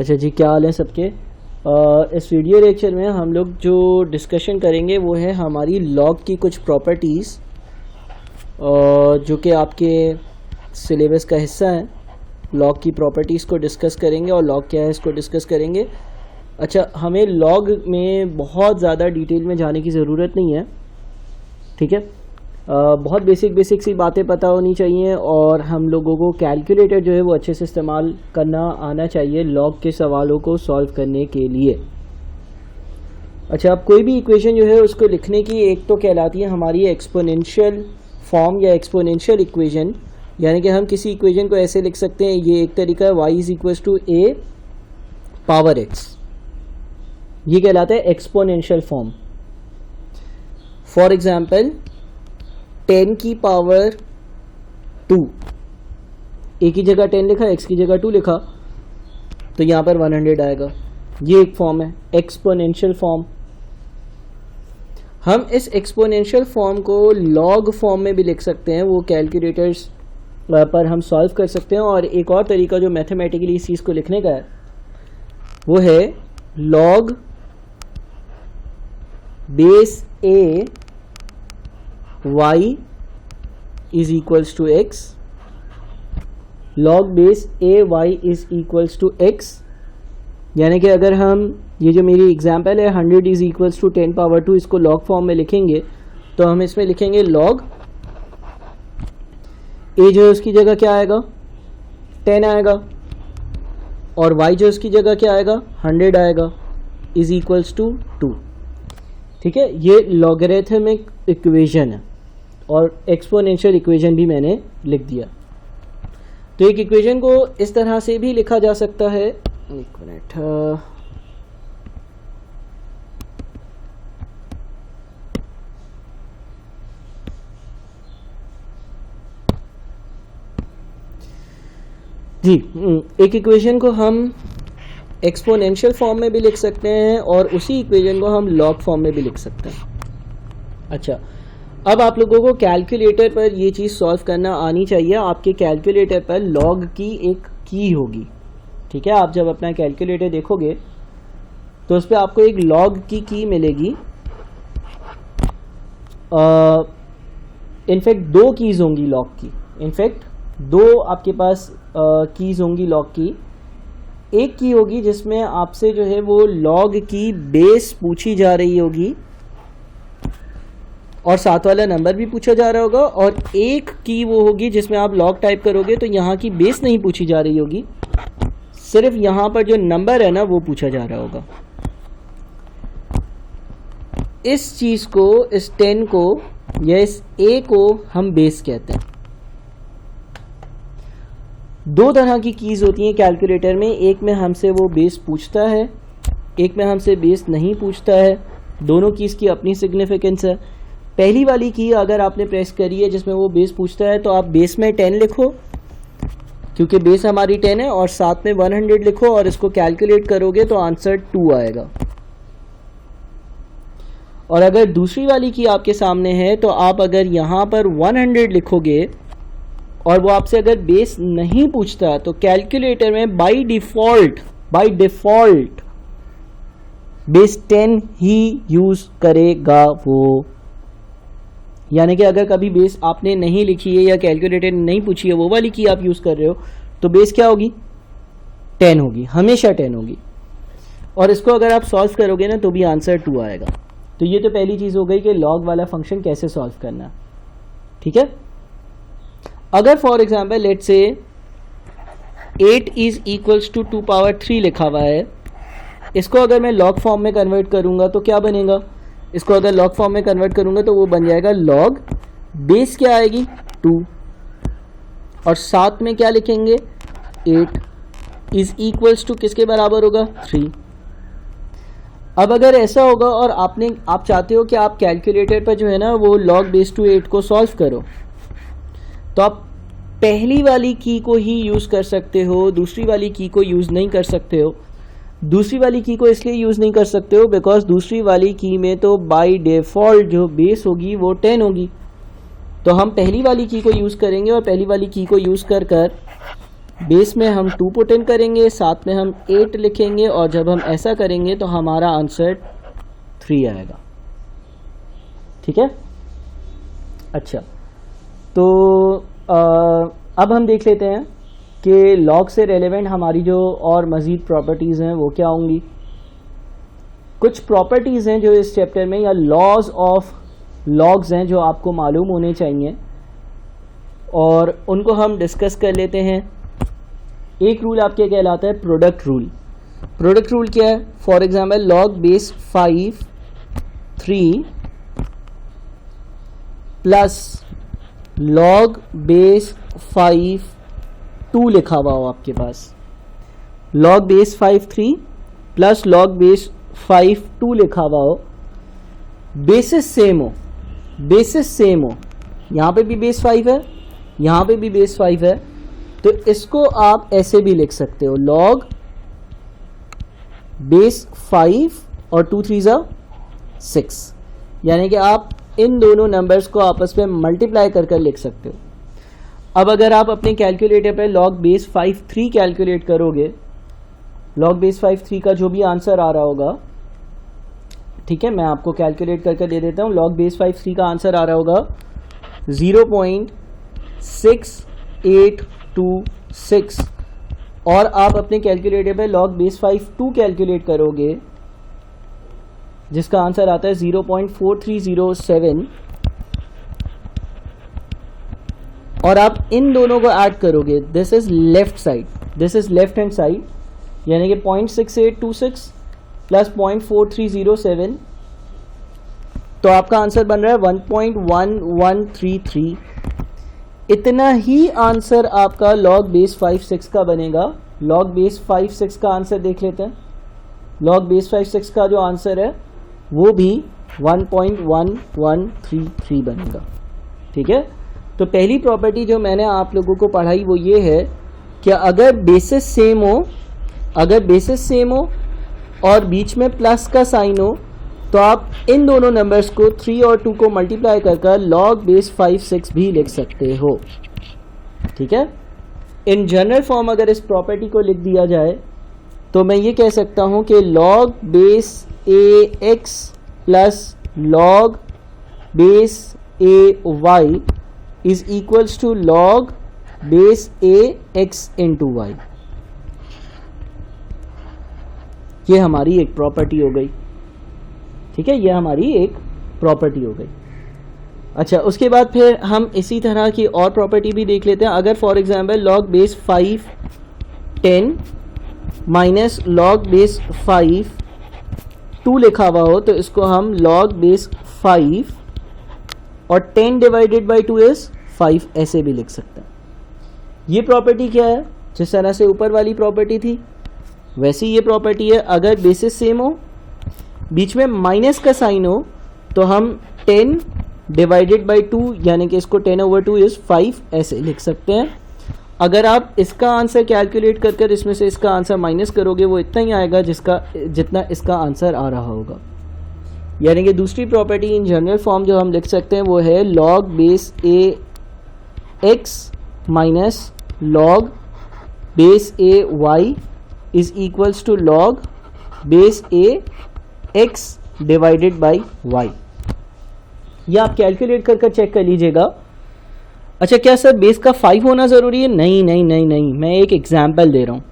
अच्छा जी, क्या हाल है सबके। इस वीडियो लेक्चर में हम लोग जो डिस्कशन करेंगे वो है हमारी लॉग की कुछ प्रॉपर्टीज़ जो कि आपके सिलेबस का हिस्सा है। लॉग की प्रॉपर्टीज़ को डिस्कस करेंगे और लॉग क्या है इसको डिस्कस करेंगे। अच्छा, हमें लॉग में बहुत ज़्यादा डिटेल में जाने की ज़रूरत नहीं है, ठीक है। बहुत बेसिक सी बातें पता होनी चाहिए और हम लोगों को कैलकुलेटर जो है वो अच्छे से इस्तेमाल करना आना चाहिए लॉग के सवालों को सॉल्व करने के लिए। अच्छा, अब कोई भी इक्वेशन जो है उसको लिखने की एक तो कहलाती है हमारी एक्सपोनेंशियल फॉर्म या एक्सपोनेंशियल इक्वेशन, यानी कि हम किसी इक्वेशन को ऐसे लिख सकते हैं। ये एक तरीका है, y is equal to a power x, ये कहलाता है एक्सपोनेंशियल फॉर्म। फॉर एग्जाम्पल 10 की पावर 2, a की जगह 10 लिखा, x की जगह 2 लिखा, तो यहाँ पर 100 आएगा। ये एक फॉर्म है एक्सपोनेंशियल फॉर्म। हम इस एक्सपोनेंशियल फॉर्म को लॉग फॉर्म में भी लिख सकते हैं, वो कैलकुलेटर्स पर हम सॉल्व कर सकते हैं। और एक और तरीका जो मैथमेटिकली इस चीज़ को लिखने का है वो है log base a y is equals to x, log base a y is equals to x। यानी कि अगर हम ये जो मेरी एग्जांपल है 100 इज इक्वल्स टू 10 पावर 2, इसको लॉग फॉर्म में लिखेंगे तो हम इसमें लिखेंगे लॉग a जो है उसकी जगह क्या आएगा 10 आएगा, और y जो उसकी जगह क्या आएगा 100 आएगा, इज इक्वल्स टू 2। ठीक है, ये लॉगरिथमिक इक्वेशन है और एक्सपोनेंशियल इक्वेशन भी मैंने लिख दिया। तो एक इक्वेशन को इस तरह से भी लिखा जा सकता है, एक मिनट, जी, एक इक्वेशन को हम एक्सपोनेंशियल फॉर्म में भी लिख सकते हैं और उसी इक्वेशन को हम लॉग फॉर्म में भी लिख सकते हैं। अच्छा, अब आप लोगों को कैलकुलेटर पर ये चीज़ सॉल्व करना आनी चाहिए। आपके कैलकुलेटर पर लॉग की एक की होगी, ठीक है। आप जब अपना कैलकुलेटर देखोगे तो उस पर आपको एक लॉग की मिलेगी। इनफैक्ट 2 कीज़ होंगी लॉग की, इनफैक्ट 2 आपके पास कीज़ होंगी लॉग की। एक की होगी जिसमें आपसे जो है वो लॉग की बेस पूछी जा रही होगी और साथ वाला नंबर भी पूछा जा रहा होगा, और एक की वो होगी जिसमें आप लॉग टाइप करोगे तो यहाँ की बेस नहीं पूछी जा रही होगी, सिर्फ यहाँ पर जो नंबर है ना वो पूछा जा रहा होगा। इस चीज़ को, इस 10 को या इस a को हम बेस कहते हैं। 2 तरह की कीज़ होती हैं कैलकुलेटर में, एक में हमसे वो बेस पूछता है, एक में हमसे बेस नहीं पूछता है। दोनों कीज़ की अपनी सिग्निफिकेंस है। पहली वाली की अगर आपने प्रेस करी है जिसमें वो बेस पूछता है तो आप बेस में 10 लिखो, क्योंकि बेस हमारी 10 है, और साथ में 100 लिखो और इसको कैलकुलेट करोगे तो आंसर 2 आएगा। और अगर दूसरी वाली की आपके सामने है तो आप अगर यहाँ पर 100 लिखोगे और वो आपसे अगर बेस नहीं पूछता तो कैलकुलेटर में by default base 10 he use करेगा वो। यानी कि अगर कभी बेस आपने नहीं लिखी है या कैलकुलेटर ने नहीं पूछी है, वो वाली की आप यूज़ कर रहे हो, तो बेस क्या होगी 10 होगी, हमेशा 10 होगी। और इसको अगर आप सॉल्व करोगे ना तो भी आंसर 2 आएगा। तो ये तो पहली चीज़ हो गई कि लॉग वाला फंक्शन कैसे सॉल्व करना, ठीक है। अगर for example let's say 8 is equals to 2 power 3 लिखा हुआ है, इसको अगर मैं लॉग फॉर्म में कन्वर्ट करूंगा तो क्या बनेगा, इसको अगर लॉग फॉर्म में कन्वर्ट करूंगा तो वो बन जाएगा लॉग बेस क्या आएगी 2, और साथ में क्या लिखेंगे 8 इज इक्वल्स टू किसके बराबर होगा 3। अब अगर ऐसा होगा और आप चाहते हो कि आप कैलकुलेटर पर जो है ना वो लॉग बेस टू 8 को सॉल्व करो, तो आप पहली वाली की को ही यूज़ कर सकते हो, दूसरी वाली की को यूज़ नहीं कर सकते हो। दूसरी वाली की को इसलिए यूज़ नहीं कर सकते हो बिकॉज दूसरी वाली की में तो बाय डिफ़ॉल्ट जो बेस होगी वो 10 होगी। तो हम पहली वाली की को यूज़ करेंगे और पहली वाली की को यूज़ कर बेस में हम 2 पुट इन करेंगे, साथ में हम 8 लिखेंगे और जब हम ऐसा करेंगे तो हमारा आंसर 3 आएगा। ठीक है। अच्छा, तो अब हम देख लेते हैं कि लॉग से रेलेवेंट हमारी जो और मज़ीद प्रॉपर्टीज़ हैं वो क्या होंगी। कुछ प्रॉपर्टीज़ हैं जो इस चैप्टर में, या लॉज ऑफ लॉग्स हैं जो आपको मालूम होने चाहिए और उनको हम डिस्कस कर लेते हैं। एक रूल आपके कहलाता है प्रोडक्ट रूल। प्रोडक्ट रूल क्या है? For example log base 5 3 plus log base 5 2 लिखा हुआ हो आपके पास। Log base 5 3 plus log base 5 2 लिखा हुआ हो, बेसिस सेम हो, बेसिस सेम हो, यहाँ पे भी बेस 5 है, यहाँ पे भी बेस 5 है, तो इसको आप ऐसे भी लिख सकते हो, लॉग बेस 5 और 2 3 6, यानी कि आप इन दोनों नंबर्स को आपस में मल्टीप्लाई कर लिख सकते हो। अब अगर आप अपने कैलकुलेटर पे लॉग बेस 5 3 कैलकुलेट करोगे, लॉग बेस 5 3 का जो भी आंसर आ रहा होगा, ठीक है, मैं आपको कैलकुलेट करके दे देता हूँ। लॉग बेस 5 3 का आंसर आ रहा होगा 0.6826 और आप अपने कैलकुलेटर पे लॉग बेस 5 2 कैलकुलेट करोगे जिसका आंसर आता है 0.4307 और आप इन दोनों को ऐड करोगे, this is left side, this is left hand side, यानी कि 0.6826 प्लस 0.4307, तो आपका आंसर बन रहा है 1.1133। इतना ही आंसर आपका लॉग बेस 5 6 का बनेगा। लॉग बेस 5 6 का आंसर देख लेते हैं। लॉग बेस 5 6 का जो आंसर है वो भी 1.1133 बनेगा। ठीक है, तो पहली प्रॉपर्टी जो मैंने आप लोगों को पढ़ाई वो ये है कि अगर बेसिस सेम हो, अगर बेसिस सेम हो और बीच में प्लस का साइन हो, तो आप इन दोनों नंबर्स को 3 और 2 को मल्टीप्लाई कर लॉग बेस 5 6 भी लिख सकते हो। ठीक है, इन जनरल फॉर्म अगर इस प्रॉपर्टी को लिख दिया जाए तो मैं ये कह सकता हूँ कि log base a x plus log base a y is equals to log base a x into y. ये हमारी एक प्रॉपर्टी हो गई। ठीक है, ये हमारी एक प्रॉपर्टी हो गई। अच्छा, उसके बाद फिर हम इसी तरह की और प्रॉपर्टी भी देख लेते हैं। अगर for example log base 5 10 minus log base 5 2 लिखा हुआ हो, तो इसको हम लॉग बेस 5 और 10 डिवाइडेड बाई 2 इज 5 ऐसे भी लिख सकते हैं। ये प्रॉपर्टी क्या है? जिस तरह से ऊपर वाली प्रॉपर्टी थी वैसी ये प्रॉपर्टी है। अगर बेसिस सेम हो, बीच में माइनस का साइन हो, तो हम 10 डिवाइडेड बाई 2 यानी कि इसको 10/2 इज 5 ऐसे लिख सकते हैं। अगर आप इसका आंसर कैलकुलेट कर इसमें से इसका आंसर माइनस करोगे, वो इतना ही आएगा जितना इसका आंसर आ रहा होगा। यानी कि दूसरी प्रॉपर्टी इन जनरल फॉर्म जो हम लिख सकते हैं वो है log base a x minus log base a y is equals to log base a x divided by y. यह आप कैलकुलेट कर चेक कर लीजिएगा। अच्छा, क्या सर बेस का 5 होना ज़रूरी है? नहीं नहीं नहीं नहीं, मैं एक एग्जाम्पल दे रहा हूँ।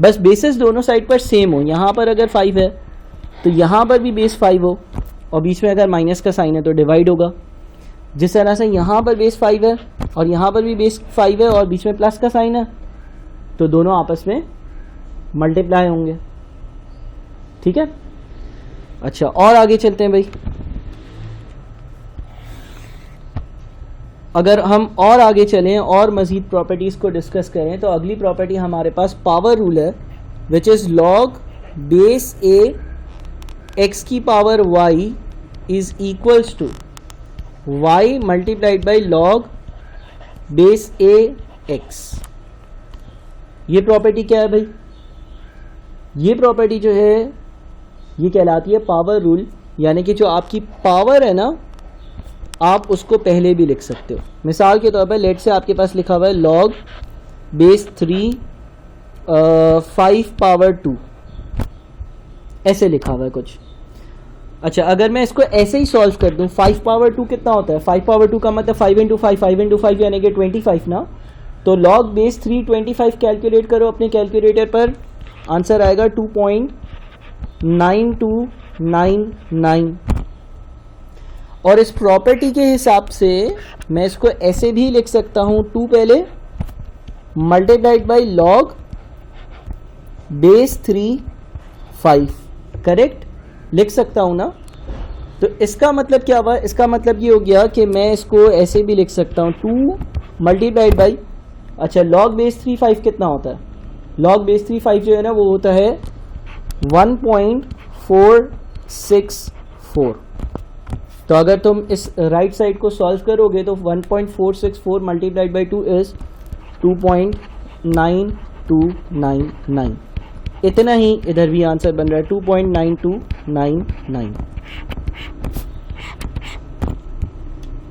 बस बेसिस दोनों साइड पर सेम हो। यहाँ पर अगर 5 है तो यहाँ पर भी बेस 5 हो और बीच में अगर माइनस का साइन है तो डिवाइड होगा। जिस तरह से यहाँ पर बेस 5 है और यहाँ पर भी बेस 5 है और बीच में प्लस का साइन है, तो दोनों आपस में मल्टीप्लाई होंगे। ठीक है, अच्छा और आगे चलते हैं भाई। अगर हम और आगे चलें और मज़ीद प्रॉपर्टीज़ को डिस्कस करें तो अगली प्रॉपर्टी हमारे पास पावर रूल है, which is log base a x की power y is equals to y multiplied by log base a x. ये प्रॉपर्टी क्या है भाई? ये प्रॉपर्टी जो है ये कहलाती है पावर रूल, यानी कि जो आपकी पावर है ना, आप उसको पहले भी लिख सकते हो। मिसाल के तौर पर लेट से आपके पास लिखा हुआ है लॉग बेस 3 5 पावर 2 ऐसे लिखा हुआ है कुछ। अच्छा, अगर मैं इसको ऐसे ही सॉल्व कर दूं, 5 पावर 2 कितना होता है? 5 पावर 2 का मतलब 5 इंटू 5, 5 इंटू 5 यानी कि 25 ना। तो लॉग बेस 3 25 कैलकुलेट करो अपने कैलकुलेटर पर, आंसर आएगा 2.9299। और इस प्रॉपर्टी के हिसाब से मैं इसको ऐसे भी लिख सकता हूं, 2 पहले multiplied by log base 3 5, correct लिख सकता हूं ना। तो इसका मतलब क्या हुआ? इसका मतलब ये हो गया कि मैं इसको ऐसे भी लिख सकता हूं, 2 मल्टीप्लाइड बाई, अच्छा लॉग बेस 3 5 कितना होता है? लॉग बेस 3 5 जो है ना वो होता है 1.464। तो अगर तुम इस राइट साइड को सॉल्व करोगे तो 1.464 मल्टीप्लाइड बाई 2 इज 2.9299। इतना ही इधर भी आंसर बन रहा है 2.9299।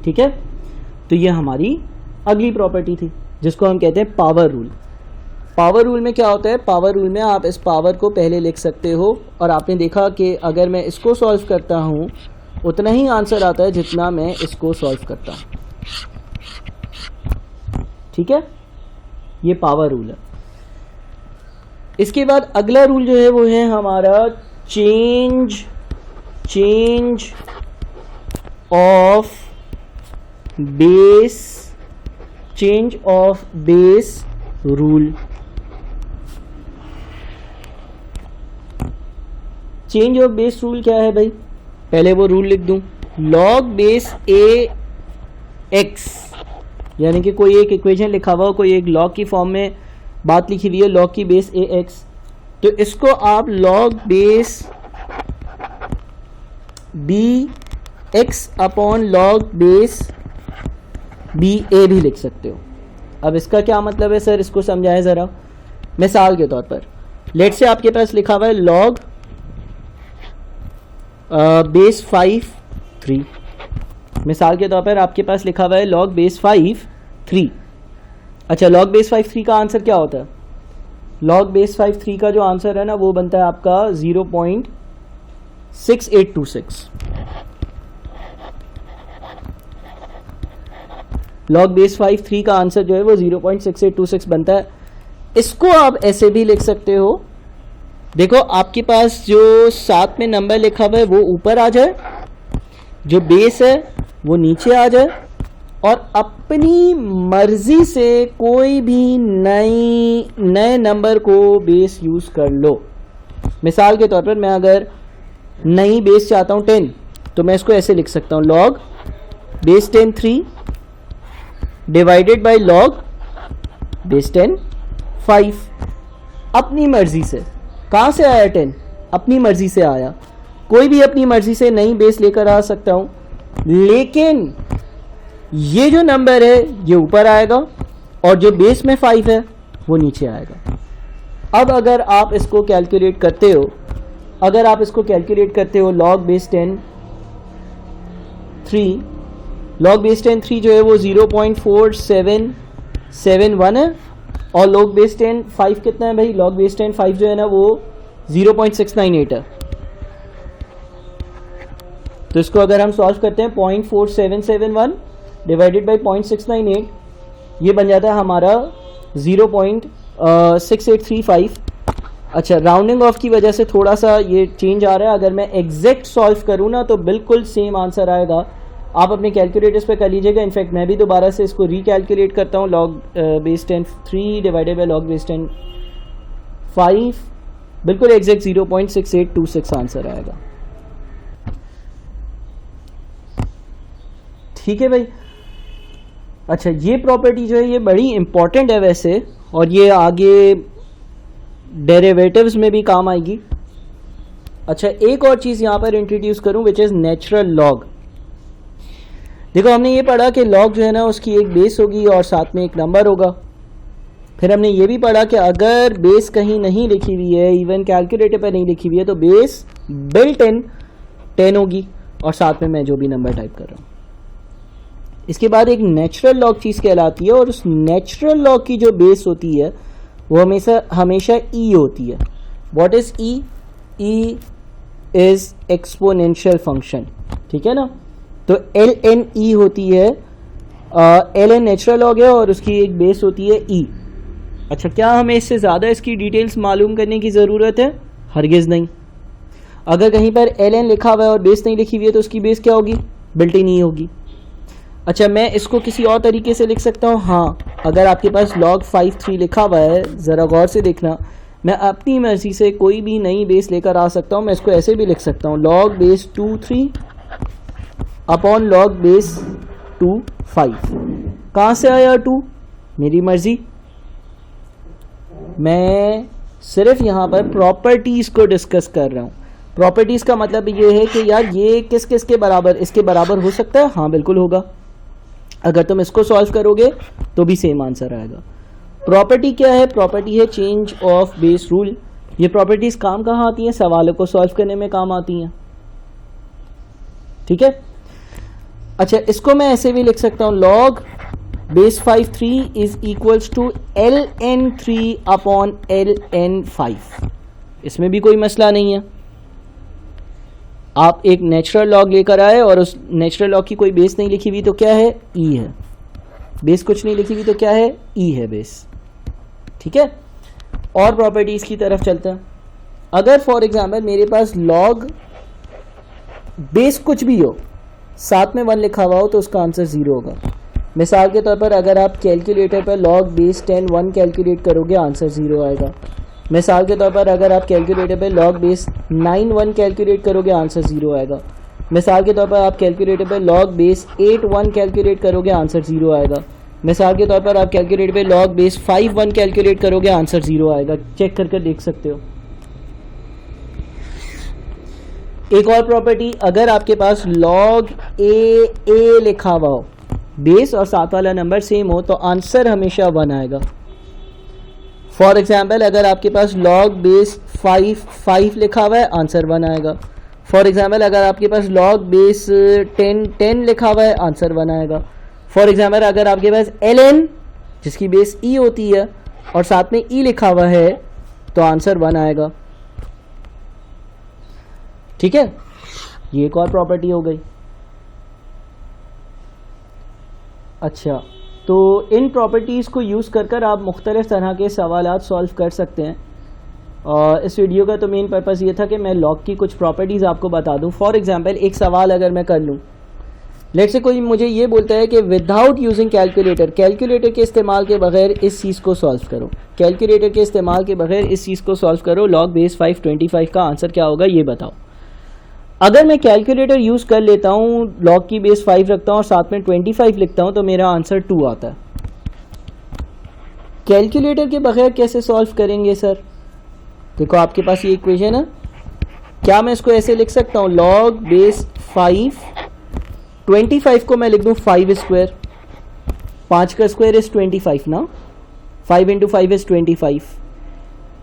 ठीक है, तो ये हमारी अगली प्रॉपर्टी थी जिसको हम कहते हैं पावर रूल। पावर रूल में क्या होता है? पावर रूल में आप इस पावर को पहले लिख सकते हो, और आपने देखा कि अगर मैं इसको सॉल्व करता हूं उतना ही आंसर आता है जितना मैं इसको सॉल्व करता हूं। ठीक है, ये पावर रूल है। इसके बाद अगला रूल जो है वो है हमारा change of base rule. Change of base rule क्या है भाई? पहले वो रूल लिख दूं, लॉग बेस ए एक्स, यानी कि कोई एक इक्वेशन लिखा हुआ हो, कोई एक लॉग की फॉर्म में बात लिखी हुई है, लॉग की बेस ए एक्स, तो इसको आप log base b x upon log base b a भी लिख सकते हो। अब इसका क्या मतलब है सर, इसको समझाएं ज़रा। मिसाल के तौर पर लेट से आपके पास लिखा हुआ है लॉग बेस 5 3। मिसाल के तौर पर आपके पास लिखा हुआ है लॉग बेस 5 3। अच्छा, लॉग बेस 5 3 का आंसर क्या होता है? लॉग बेस 5 3 का जो आंसर है ना वो बनता है आपका 0.6826। लॉग बेस 5 3 का आंसर जो है वो 0.6826 बनता है। इसको आप ऐसे भी लिख सकते हो, देखो आपके पास जो साथ में नंबर लिखा हुआ है वो ऊपर आ जाए, जो बेस है वो नीचे आ जाए, और अपनी मर्जी से कोई भी नए नंबर को बेस यूज कर लो। मिसाल के तौर पर मैं अगर नई बेस चाहता हूं 10, तो मैं इसको ऐसे लिख सकता हूं, log base 10 3 divided by log base 10 5। अपनी मर्जी से, कहां से आया 10? अपनी मर्जी से आया। कोई भी अपनी मर्जी से नई बेस लेकर आ सकता हूं, लेकिन ये जो नंबर है ये ऊपर आएगा और जो बेस में 5 है वो नीचे आएगा। अब अगर आप इसको कैलकुलेट करते हो, लॉग बेस 10 3, लॉग बेस 10 3 जो है वो 0.4771 है, और लॉग बेस 10 5 कितना है भाई? लॉग बेस 10 5 जो है ना वो 0.698 है। तो इसको अगर हम सॉल्व करते हैं 0.4771 डिवाइडेड बाई 0.698, ये बन जाता है हमारा 0.6835। अच्छा, राउंडिंग ऑफ की वजह से थोड़ा सा ये चेंज आ रहा है। अगर मैं एग्जैक्ट सॉल्व करूँ ना तो बिल्कुल सेम आंसर आएगा। आप अपने कैलकुलेटर्स पे कर लीजिएगा। इनफैक्ट मैं भी दोबारा से इसको रिकैलकुलेट करता हूँ, log base 10 3 divided by log base 10 5, बिल्कुल एग्जैक्ट 0.6826 आंसर आएगा। ठीक है भाई। अच्छा, ये प्रॉपर्टी जो है ये बड़ी इंपॉर्टेंट है वैसे, और ये आगे डेरिवेटिव्स में भी काम आएगी। अच्छा, एक और चीज़ यहाँ पर इंट्रोड्यूस करूँ विच इज़ नेचुरल लॉग। देखो, हमने ये पढ़ा कि लॉग जो है ना उसकी एक बेस होगी और साथ में एक नंबर होगा। फिर हमने ये भी पढ़ा कि अगर बेस कहीं नहीं लिखी हुई है, इवन कैलकुलेटर पर नहीं लिखी हुई है, तो बेस बिल्ट इन 10 होगी और साथ में मैं जो भी नंबर टाइप कर रहा हूँ। इसके बाद एक नेचुरल लॉग चीज़ कहलाती है, और उस नेचुरल लॉग की जो बेस होती है वो हमेशा ई होती है. What is E? E is exponential function. ठीक है ना. तो एल एन ई होती है, एल एन नेचुरल लॉग है और उसकी एक बेस होती है ई. अच्छा, क्या हमें इससे ज़्यादा इसकी डिटेल्स मालूम करने की ज़रूरत है? हरगिज़ नहीं. अगर कहीं पर एल एन लिखा हुआ है और बेस नहीं लिखी हुई है तो उसकी बेस क्या होगी? बिल्ट इन ई होगी. अच्छा, मैं इसको किसी और तरीके से लिख सकता हूँ. हाँ, अगर आपके पास log 5 3 लिखा हुआ है, ज़रा गौर से देखना, मैं अपनी मर्ज़ी से कोई भी नई बेस लेकर आ सकता हूँ. मैं इसको ऐसे भी लिख सकता हूँ, log base 2 3 upon log base 2 5. कहाँ से आया 2? मेरी मर्ज़ी. मैं सिर्फ यहाँ पर प्रॉपर्टीज़ को डिस्कस कर रहा हूँ. प्रॉपर्टीज़ का मतलब ये है कि यार ये किस किस के बराबर, इसके बराबर हो सकता है. हाँ बिल्कुल होगा. अगर तुम इसको सॉल्व करोगे तो भी सेम आंसर आएगा. प्रॉपर्टी क्या है? प्रॉपर्टी है चेंज ऑफ बेस रूल. ये प्रॉपर्टीज़ काम कहाँ आती हैं? सवालों को सॉल्व करने में काम आती हैं. ठीक है. अच्छा, इसको मैं ऐसे भी लिख सकता हूँ, log base 5 3 is equals to l n 3 upon l n 5. इसमें भी कोई मसला नहीं है. आप एक नेचुरल लॉग लेकर आए और उस नेचुरल लॉग की कोई बेस नहीं लिखी हुई तो क्या है? ई है. बेस कुछ नहीं लिखी हुई तो क्या है? ई है बेस. ठीक है. और प्रॉपर्टीज़ की तरफ चलते हैं. अगर फॉर एग्जांपल मेरे पास लॉग बेस कुछ भी हो, साथ में 1 लिखा हुआ हो, तो उसका आंसर 0 होगा. मिसाल के तौर पर अगर आप कैलकुलेटर पर log बेस 10 1 कैलकुलेट करोगे, आंसर 0 आएगा. मिसाल के तौर पर अगर आप कैलकुलेटर पे log बेस 9 1 कैलकुलेट करोगे, आंसर 0 आएगा. मिसाल के तौर पर आप कैलकुलेटर पे log बेस 8 1 कैलकुलेट करोगे, आंसर 0 आएगा. मिसाल के तौर पर आप कैलकुलेटर पे log बेस 5 1 कैलकुलेट करोगे, आंसर 0 आएगा. चेक करके देख सकते हो. एक और प्रॉपर्टी, अगर आपके पास log ए लिखा हुआ हो, बेस और साथ वाला नंबर सेम हो, तो आंसर हमेशा 1 आएगा. फॉर एग्जाम्पल अगर आपके पास log बेस 5 5 लिखा हुआ है, आंसर 1 आएगा. फॉर एग्जाम्पल अगर आपके पास log बेस 10 10 लिखा हुआ है, आंसर 1 आएगा. फॉर एग्जाम्पल अगर आपके पास ln जिसकी बेस ई होती है और साथ में ई लिखा हुआ है, तो आंसर 1 आएगा. ठीक है. ये एक और प्रॉपर्टी हो गई. अच्छा, तो इन प्रॉपर्टीज़ को यूज़ कर आप मुख्तलिफ़ तरह के सवालात सॉल्व कर सकते हैं. और इस वीडियो का तो मेन पर्पज़ ये था कि मैं लॉग की कुछ प्रॉपर्टीज़ आपको बता दूं. फॉर एग्जांपल एक सवाल अगर मैं कर लूं, लेट्स से कोई मुझे ये बोलता है कि विदाउट यूजिंग कैलकुलेटर, कैलकुलेटर के इस्तेमाल के बगैर इस चीज़ को सॉल्व करो. कैलकुलेटर के इस्तेमाल के बगैर इस चीज़ को सॉल्व करो. log बेस 5 25 का आंसर क्या होगा ये बताओ. अगर मैं कैलकुलेटर यूज़ कर लेता हूँ, log की बेस 5 रखता हूँ और साथ में 25 लिखता हूँ, तो मेरा आंसर 2 आता है. कैलकुलेटर के बगैर कैसे सॉल्व करेंगे सर? देखो आपके पास ये इक्वेशन है. क्या मैं इसको ऐसे लिख सकता हूँ, log बेस 5 25 को मैं लिख दूँ 5 स्क्वायर. 5 का स्क्वायर इज 25 ना. 5 इंटू 5 इज 25.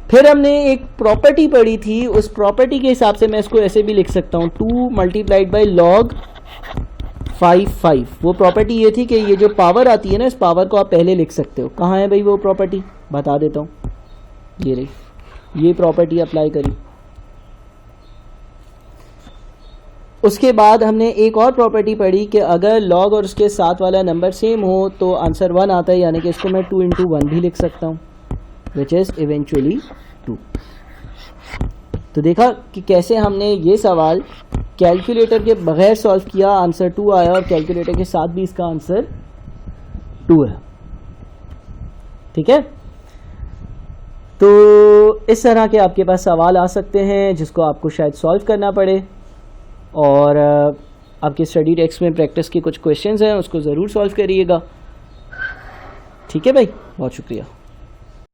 फिर हमने एक प्रॉपर्टी पढ़ी थी, उस प्रॉपर्टी के हिसाब से मैं इसको ऐसे भी लिख सकता हूँ, 2 मल्टीप्लाइड बाई log 5. वो प्रॉपर्टी ये थी कि ये जो पावर आती है ना, इस पावर को आप पहले लिख सकते हो. कहाँ है भाई वो प्रॉपर्टी? बता देता हूँ. ये रही, ये प्रॉपर्टी अप्लाई करी. उसके बाद हमने एक और प्रॉपर्टी पढ़ी कि अगर log और उसके साथ वाला नंबर सेम हो तो आंसर 1 आता है, यानी कि इसको मैं 2 इंटू 1 भी लिख सकता हूँ, विच इज़ इवेंचुअली 2. तो देखा कि कैसे हमने ये सवाल कैलकुलेटर के बगैर सॉल्व किया, आंसर 2 आया, और कैलकुलेटर के साथ भी इसका आंसर 2 है. ठीक है. तो इस तरह के आपके पास सवाल आ सकते हैं जिसको आपको शायद सॉल्व करना पड़े, और आपकी स्टडी टेक्स्ट में प्रैक्टिस के कुछ क्वेश्चंस हैं, उसको ज़रूर सॉल्व करिएगा. ठीक है भाई, बहुत शुक्रिया.